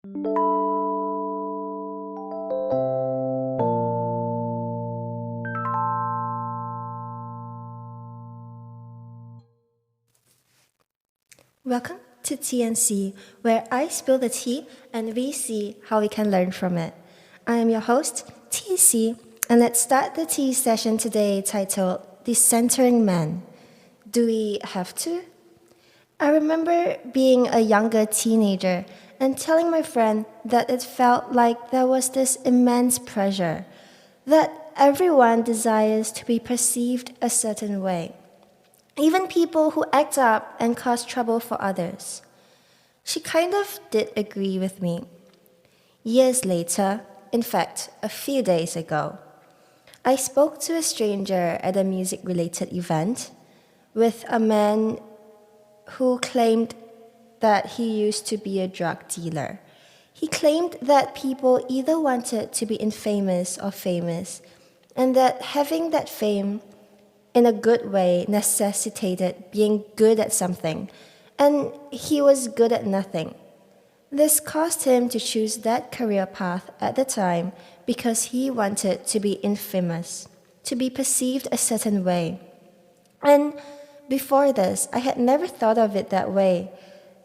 Welcome to TNC, where I spill the tea and we see how we can learn from it. I am your host, TeaSea, and let's start the tea session today titled Decentering Men. Do we have to? I remember being a younger teenager and telling my friend that it felt like there was this immense pressure, that everyone desires to be perceived a certain way, even people who act up and cause trouble for others. She kind of did agree with me. Years later, in fact, a few days ago, I spoke to a stranger at a music related event with a man who claimed that he used to be a drug dealer. He claimed that people either wanted to be infamous or famous, and that having that fame in a good way necessitated being good at something, and he was good at nothing. This caused him to choose that career path at the time because he wanted to be infamous, to be perceived a certain way. And before this, I had never thought of it that way.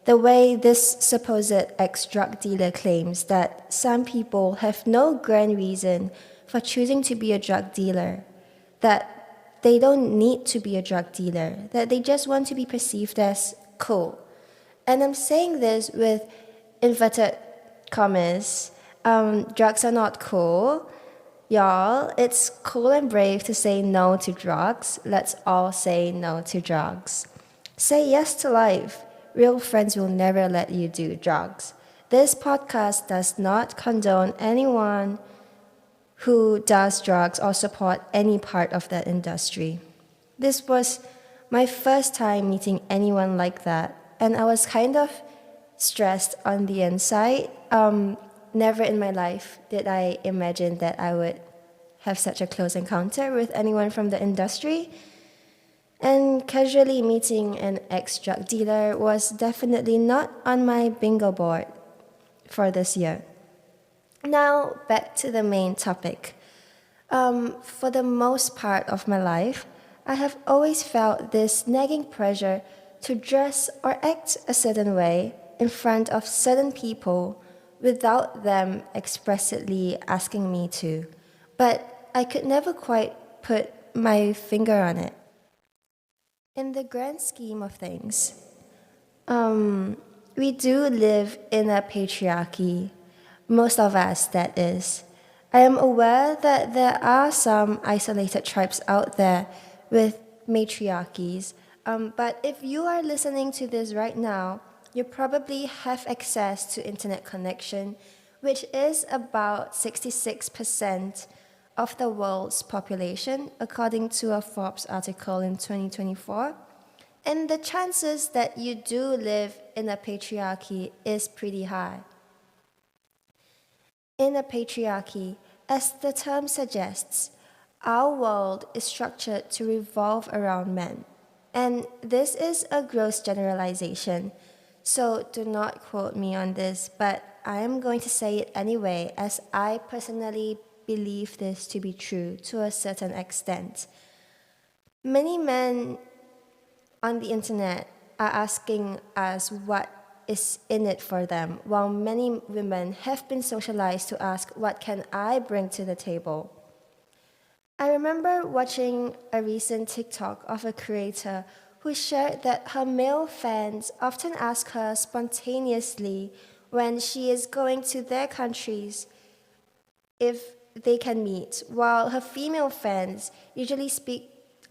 The way this supposed ex drug dealer claims that some people have no grand reason for choosing to be a drug dealer, that they don't need to be a drug dealer, that they just want to be perceived as cool. And I'm saying this with inverted commas. Drugs are not cool. Y'all, it's cool and brave to say no to drugs. Let's all say no to drugs. Say yes to life. Real friends will never let you do drugs. This podcast does not condone anyone who does drugs or support any part of that industry. This was my first time meeting anyone like that, and I was kind of stressed on the inside. Never in my life did I imagine that I would have such a close encounter with anyone from the industry. And casually meeting an ex-drug dealer was definitely not on my bingo board for this year. Now, back to the main topic. For the most part of my life, I have always felt this nagging pressure to dress or act a certain way in front of certain people without them expressly asking me to. But I could never quite put my finger on it. In the grand scheme of things, we do live in a patriarchy. Most of us, that is. I am aware that there are some isolated tribes out there with matriarchies, but if you are listening to this right now, you probably have access to internet connection, which is about 66% of the world's population, according to a Forbes article in 2024. And the chances that you do live in a patriarchy is pretty high. In a patriarchy, as the term suggests, our world is structured to revolve around men. And this is a gross generalization, so do not quote me on this, but I am going to say it anyway, as I personally believe this to be true to a certain extent. Many men on the internet are asking us what is in it for them, while many women have been socialized to ask, what can I bring to the table? I remember watching a recent TikTok of a creator who shared that her male fans often ask her spontaneously when she is going to their countries if they can meet, while her female fans usually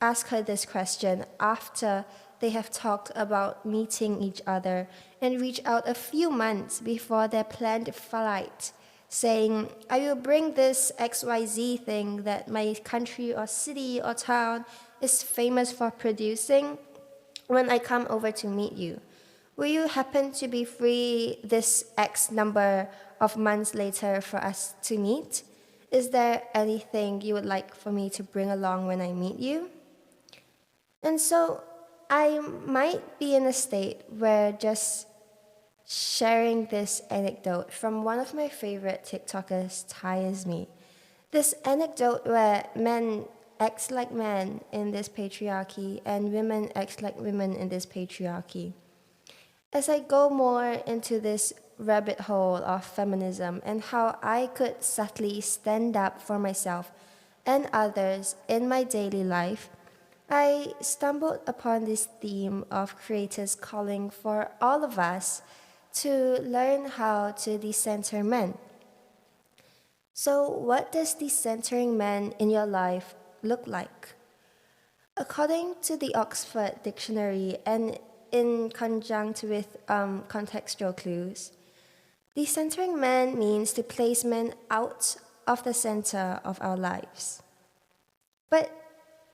ask her this question after they have talked about meeting each other and reach out a few months before their planned flight, saying, I will bring this XYZ thing that my country or city or town is famous for producing when I come over to meet you. Will you happen to be free this X number of months later for us to meet? Is there anything you would like for me to bring along when I meet you? And so I might be in a state where just sharing this anecdote from one of my favorite TikTokers, TeaSea. This anecdote where men act like men in this patriarchy and women act like women in this patriarchy. As I go more into this rabbit hole of feminism and how I could subtly stand up for myself and others in my daily life, I stumbled upon this theme of creators calling for all of us to learn how to decenter men. So, what does decentering men in your life look like? According to the Oxford Dictionary and in conjunct with contextual clues, decentering men means to place men out of the center of our lives. But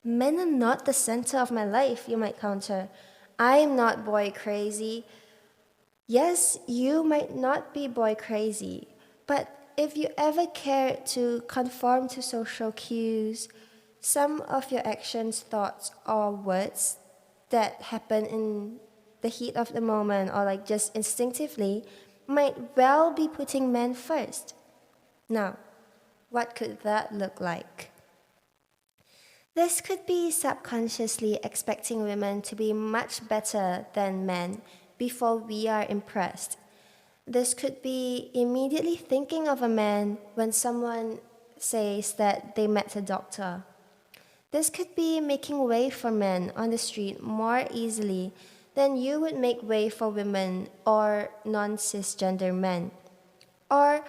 men are not the center of my life, you might counter. I am not boy crazy. Yes, you might not be boy crazy, but if you ever care to conform to social cues, some of your actions, thoughts, or words that happen in the heat of the moment or like just instinctively might well be putting men first. Now, what could that look like? This could be subconsciously expecting women to be much better than men before we are impressed. This could be immediately thinking of a man when someone says that they met a doctor. This could be making way for men on the street more easily than you would make way for women or non cisgender men. Or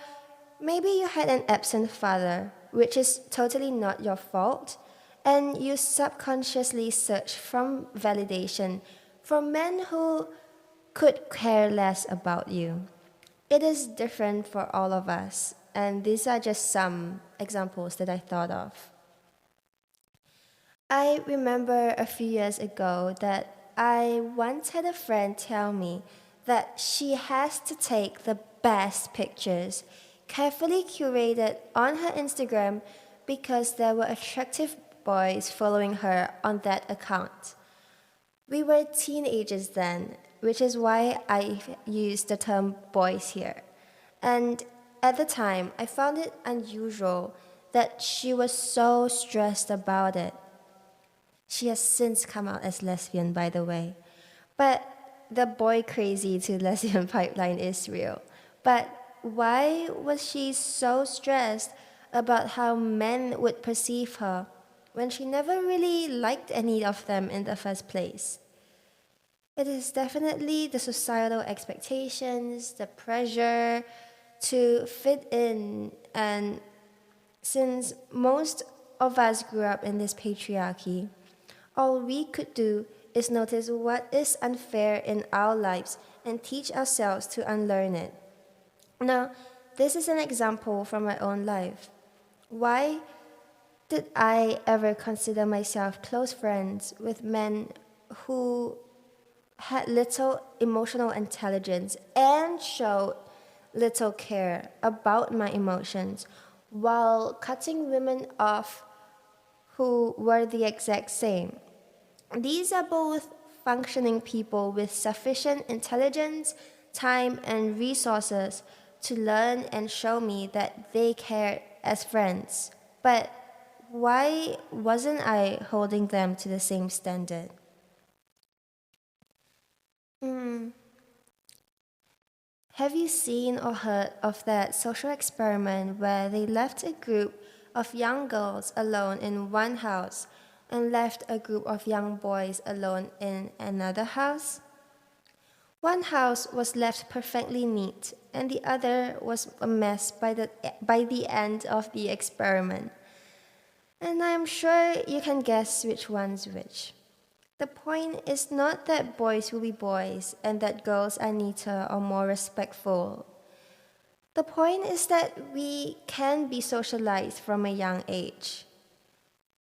maybe you had an absent father, which is totally not your fault, and you subconsciously search from validation from men who could care less about you. It is different for all of us, and these are just some examples that I thought of. I remember a few years ago that I once had a friend tell me that she has to take the best pictures, carefully curated on her Instagram because there were attractive boys following her on that account. We were teenagers then, which is why I use the term boys here. And at the time, I found it unusual that she was so stressed about it. She has since come out as lesbian, by the way. But the boy crazy to lesbian pipeline is real. But why was she so stressed about how men would perceive her when she never really liked any of them in the first place? It is definitely the societal expectations, the pressure to fit in, and since most of us grew up in this patriarchy, all we could do is notice what is unfair in our lives and teach ourselves to unlearn it. Now, this is an example from my own life. Why did I ever consider myself close friends with men who had little emotional intelligence and showed little care about my emotions while cutting women off who were the exact same? These are both functioning people with sufficient intelligence, time, and resources to learn and show me that they care as friends. But why wasn't I holding them to the same standard? Hmm. Have you seen or heard of that social experiment where they left a group of young girls alone in one house and left a group of young boys alone in another house? One house was left perfectly neat, and the other was a mess by the end of the experiment. And I'm sure you can guess which one's which. The point is not that boys will be boys and that girls are neater or more respectful. The point is that we can be socialized from a young age.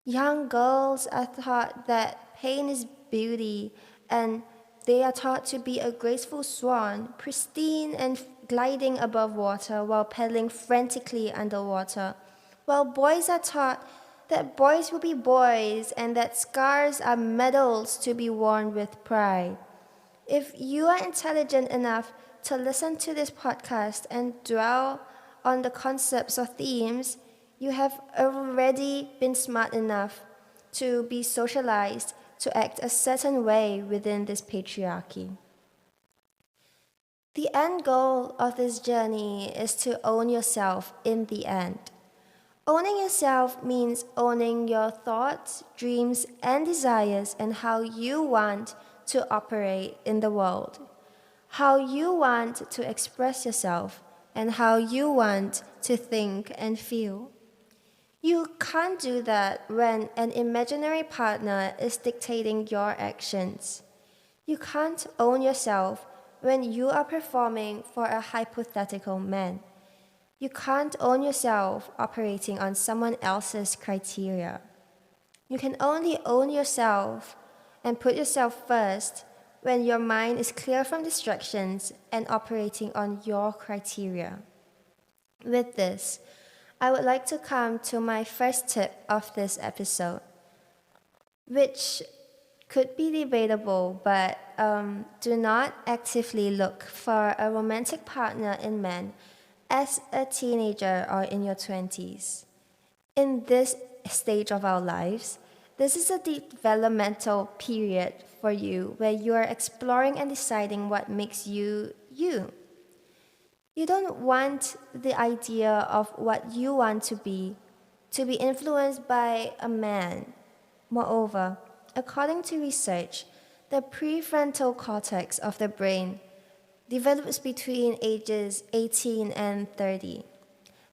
Young girls are taught that pain is beauty and they are taught to be a graceful swan, pristine and gliding above water while paddling frantically underwater, while boys are taught that boys will be boys and that scars are medals to be worn with pride. If you are intelligent enough to listen to this podcast and dwell on the concepts or themes, you have already been smart enough to be socialized to act a certain way within this patriarchy. The end goal of this journey is to own yourself in the end. Owning yourself means owning your thoughts, dreams, and desires and how you want to operate in the world, how you want to express yourself, and how you want to think and feel. You can't do that when an imaginary partner is dictating your actions. You can't own yourself when you are performing for a hypothetical man. You can't own yourself operating on someone else's criteria. You can only own yourself and put yourself first when your mind is clear from distractions and operating on your criteria. With this, I would like to come to my first tip of this episode, which could be debatable, but do not actively look for a romantic partner in men as a teenager or in your 20s. In this stage of our lives, this is a developmental period for you where you are exploring and deciding what makes you you. You don't want the idea of what you want to be influenced by a man. Moreover, according to research, the prefrontal cortex of the brain develops between ages 18 and 30.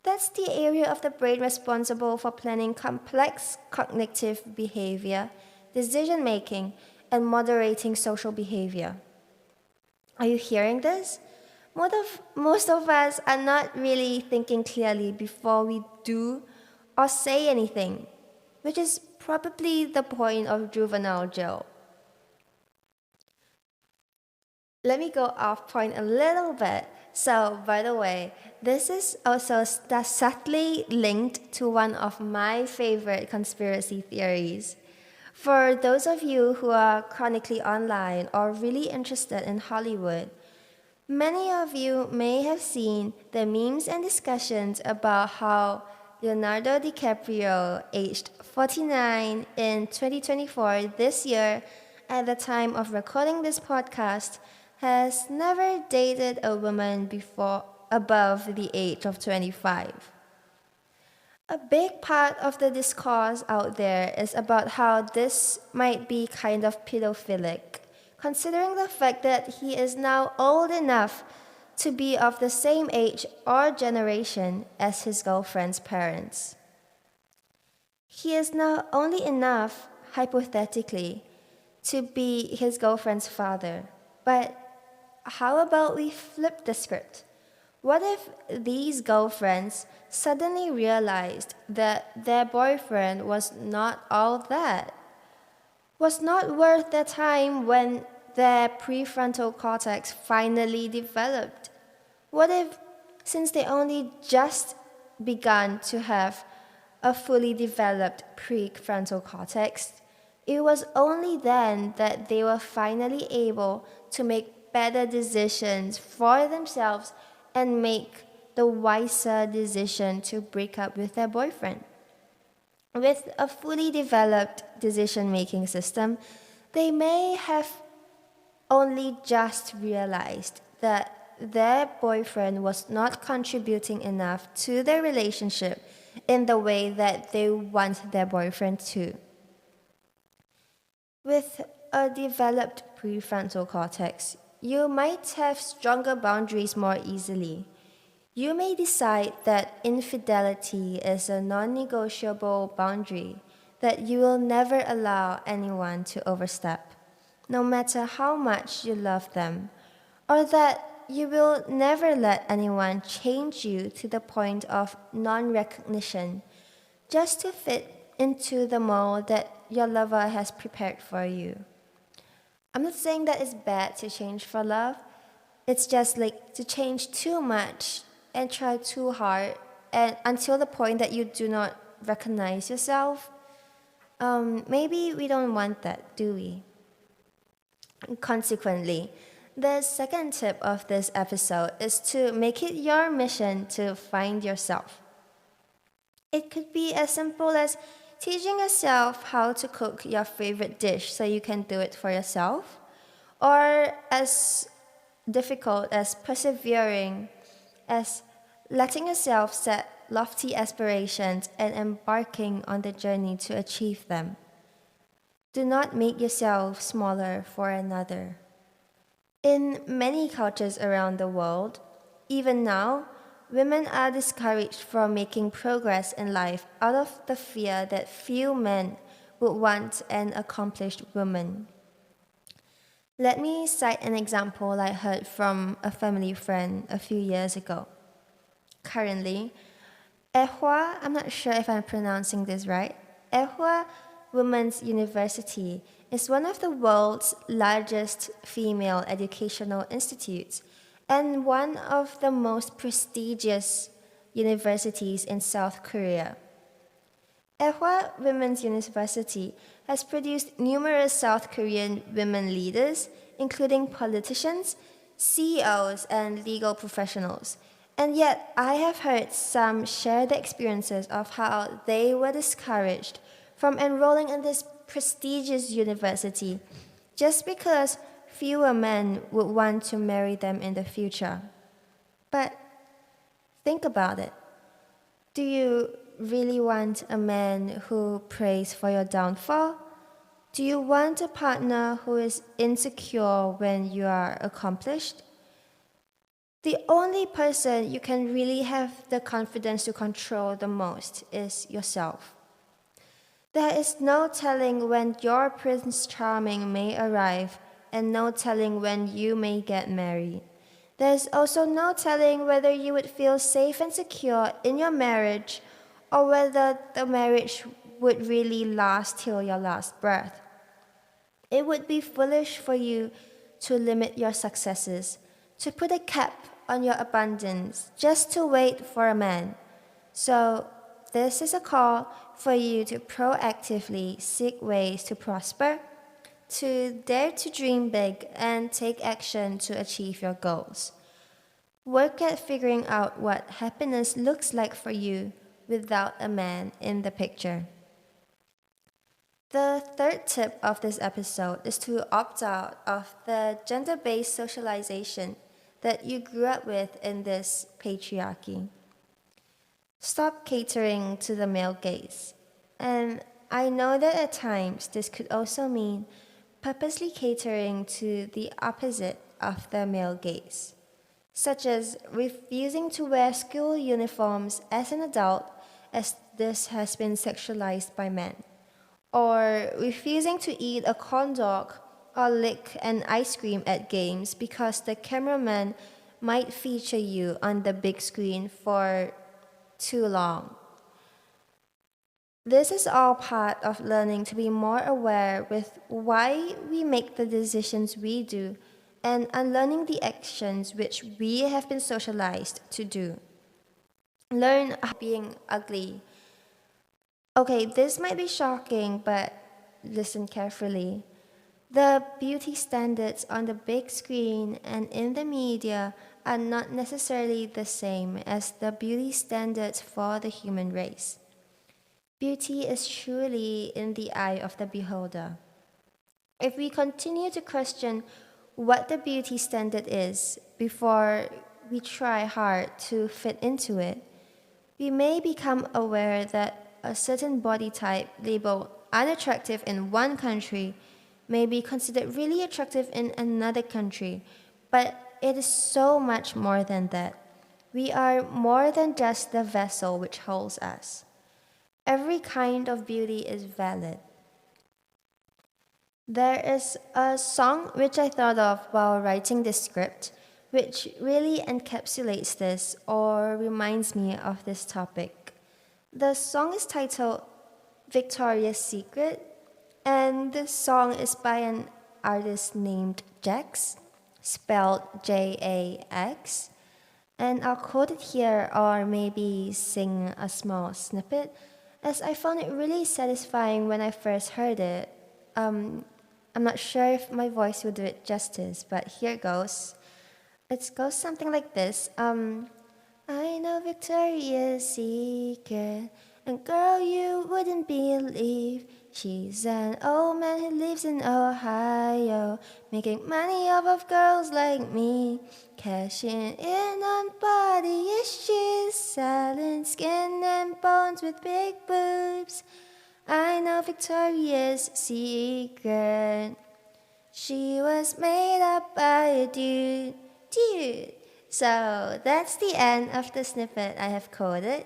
That's the area of the brain responsible for planning complex cognitive behavior, decision making, and moderating social behavior. Are you hearing this? Most of us are not really thinking clearly before we do or say anything, which is probably the point of juvenile jail. Let me go off point a little bit. So, by the way, this is also subtly linked to one of my favorite conspiracy theories. For those of you who are chronically online or really interested in Hollywood, many of you may have seen the memes and discussions about how Leonardo DiCaprio, aged 49 in 2024 this year, at the time of recording this podcast, has never dated a woman before above the age of 25. A big part of the discourse out there is about how this might be kind of pedophilic, considering the fact that he is now old enough to be of the same age or generation as his girlfriend's parents. He is now only enough, hypothetically, to be his girlfriend's father. But how about we flip the script? What if these girlfriends suddenly realized that their boyfriend was not all that? Was not worth their time when their prefrontal cortex finally developed? What if, since they only just begun to have a fully developed prefrontal cortex, it was only then that they were finally able to make better decisions for themselves and make the wiser decision to break up with their boyfriend. With a fully developed decision-making system, they may have only just realized that their boyfriend was not contributing enough to their relationship in the way that they want their boyfriend to. With a developed prefrontal cortex, you might have stronger boundaries more easily. You may decide that infidelity is a non-negotiable boundary that you will never allow anyone to overstep, no matter how much you love them, or that you will never let anyone change you to the point of non-recognition just to fit into the mold that your lover has prepared for you. I'm not saying that it's bad to change for love. It's just like to change too much and try too hard and until the point that you do not recognize yourself. Maybe we don't want that, do we? Consequently, The second tip of this episode is to make it your mission to find yourself. It could be as simple as teaching yourself how to cook your favorite dish so you can do it for yourself, or as difficult as persevering, as letting yourself set lofty aspirations and embarking on the journey to achieve them. Do not make yourself smaller for another. In many cultures around the world, even now, women are discouraged from making progress in life out of the fear that few men would want an accomplished woman. Let me cite an example I heard from a family friend a few years ago. Currently, Ehua, I'm not sure if I'm pronouncing this right, Ehua Women's University is one of the world's largest female educational institutes and one of the most prestigious universities in South Korea. Ehua Women's University has produced numerous South Korean women leaders, including politicians, CEOs, and legal professionals. And yet, I have heard some share the experiences of how they were discouraged from enrolling in this prestigious university just because fewer men would want to marry them in the future. But think about it. Do you really want a man who prays for your downfall? Do you want a partner who is insecure when you are accomplished? The only person you can really have the confidence to control the most is yourself. There is no telling when your Prince Charming may arrive, and no telling when you may get married. There's also no telling whether you would feel safe and secure in your marriage or whether the marriage would really last till your last breath. It would be foolish for you to limit your successes, to put a cap on your abundance just to wait for a man. So, this is a call for you to proactively seek ways to prosper, to dare to dream big and take action to achieve your goals. Work at figuring out what happiness looks like for you without a man in the picture. The third tip of this episode is to opt out of the gender based socialization that you grew up with in this patriarchy. Stop catering to the male gaze. And I know that at times this could also mean purposely catering to the opposite of the male gaze, such as refusing to wear school uniforms as an adult, as this has been sexualized by men, or refusing to eat a corn dog or lick an ice cream at games because the cameraman might feature you on the big screen for too long. This is all part of learning to be more aware with why we make the decisions we do and unlearning the actions which we have been socialized to do. Learn being ugly. Okay, this might be shocking, but listen carefully. The beauty standards on the big screen and in the media are not necessarily the same as the beauty standards for the human race. Beauty is truly in the eye of the beholder. If we continue to question what the beauty standard is before we try hard to fit into it, we may become aware that a certain body type labeled unattractive in one country may be considered really attractive in another country, but it is so much more than that. We are more than just the vessel which holds us. Every kind of beauty is valid. There is a song which I thought of while writing this script, which really encapsulates this or reminds me of this topic. The song is titled Victoria's Secret, and this song is by an artist named Jax, spelled Jax. And I'll quote it here or maybe sing a small snippet, as I found it really satisfying when I first heard it. I'm not sure if my voice will do it justice, but here goes. It goes something like this. I know Victoria's Secret, and girl, you wouldn't believe. She's an old man who lives in Ohio, making money off of girls like me, cashing in on body issues, selling skin and bones with big boobs. I know Victoria's Secret. She was made up by a dude. So that's the end of the snippet I have coded.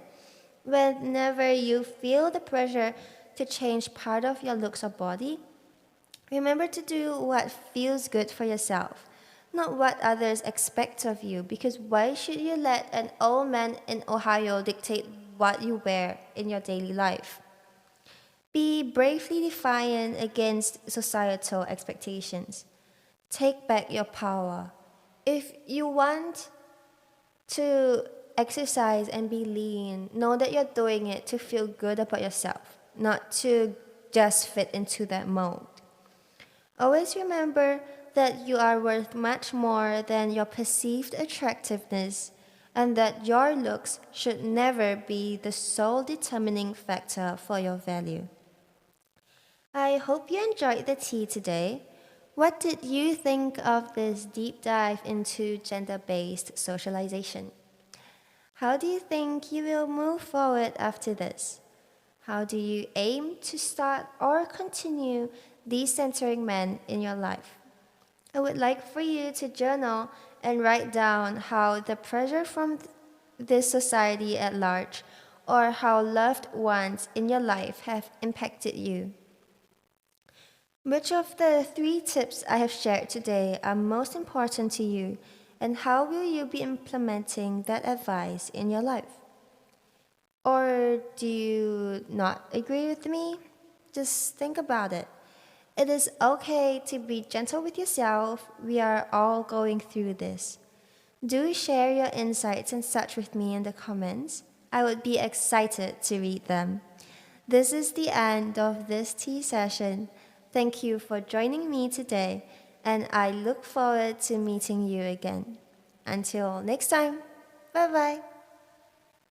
Whenever you feel the pressure to change part of your looks or body, remember to do what feels good for yourself, not what others expect of you, because why should you let an old man in Ohio dictate what you wear in your daily life? Be bravely defiant against societal expectations. Take back your power. If you want to exercise and be lean, know that you're doing it to feel good about yourself, not to just fit into that mold. Always remember that you are worth much more than your perceived attractiveness, and that your looks should never be the sole determining factor for your value. I hope you enjoyed the tea today. What did you think of this deep dive into gender based socialization? How do you think you will move forward after this? How do you aim to start or continue decentering men in your life? I would like for you to journal and write down how the pressure from this society at large or how loved ones in your life have impacted you. Which of the three tips I have shared today are most important to you, and how will you be implementing that advice in your life? Or do you not agree with me? Just think about it. It is okay to be gentle with yourself. We are all going through this. Do share your insights and such with me in the comments. I would be excited to read them. This is the end of this tea session. Thank you for joining me today, and I look forward to meeting you again. Until next time, bye bye.